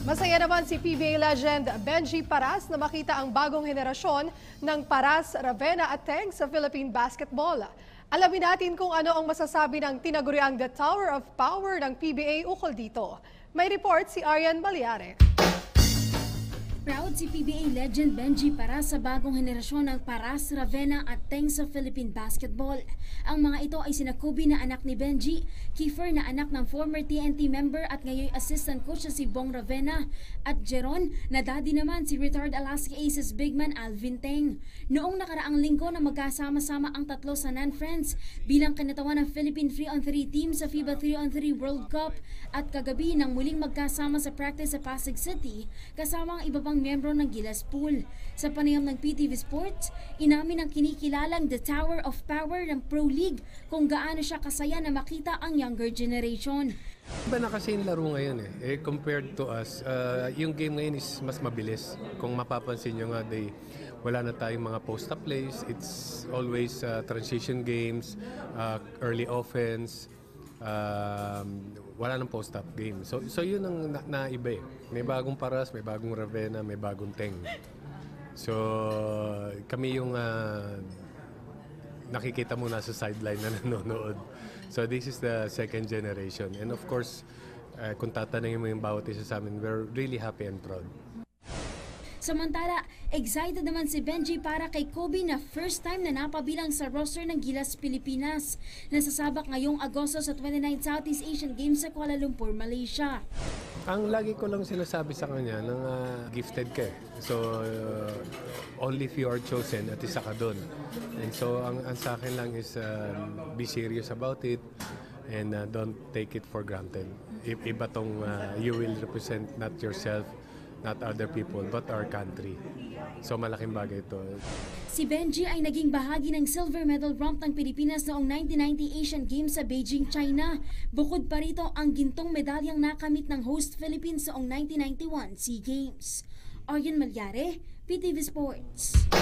Masaya naman si PBA legend Benji Paras na makita ang bagong henerasyon ng Paras, Ravenna at Teng sa Philippine basketball. Alamin natin kung ano ang masasabi ng tinaguriang The Tower of Power ng PBA ukol dito. May report si Arian Balyare. Proud si PBA legend Benji Paras sa bagong henerasyon ng Paras, Ravenna at Teng sa Philippine basketball. Ang mga ito ay sina Kobe na anak ni Benji, Kiefer na anak ng former TNT member at ngayon assistant coach na si Bong Ravenna, at Jeron na daddy naman si retired Alaska Aces big man Alvin Teng. Noong nakaraang linggo na magkasama-sama ang tatlo sa non-friends bilang kinatawan ng Philippine 3-on-3 team sa FIBA 3-on-3 World Cup, at kagabi nang muling magkasama sa practice sa Pasig City kasama ang iba pang miyembro ng Gilas Pool. Sa panayam ng PTV Sports, inamin ang kinikilalang The Tower of Power ng Pro League kung gaano siya kasaya na makita ang younger generation. Iba na kasi yung laro ngayon compared to us, yung game ngayon is mas mabilis. Kung mapapansin nyo nga, wala na tayong mga post-up plays. It's always transition games, early offense, wala nang post-up game. So yun ang naiba eh. May bagong Paras, may bagong Ravenna, may bagong Teng. So kami yung nakikita mo nasa sideline na nanonood. So this is the second generation. And of course, kung tatanungin mo yung bawat isa sa amin, we're really happy and proud. Samantala, excited naman si Benji para kay Kobe na first time na napabilang sa roster ng Gilas Pilipinas. Nasasabak ngayong Agosto sa 29th Southeast Asian Games sa Kuala Lumpur, Malaysia. Ang lagi ko lang sinasabi sa kanya nang gifted ka eh. So only few are chosen at isa ka doon. And so ang sa akin lang is be serious about it and don't take it for granted. Iba tong you will represent not yourself, not other people, but our country. So malaking bagay ito. Si Benji ay naging bahagi ng silver medal romp ng Pilipinas noong 1990 Asian Games sa Beijing, China. Bukod pa rito ang gintong medalyang nakamit ng host Philippines noong 1991 SEA Games. Arian Balyare, PTV Sports.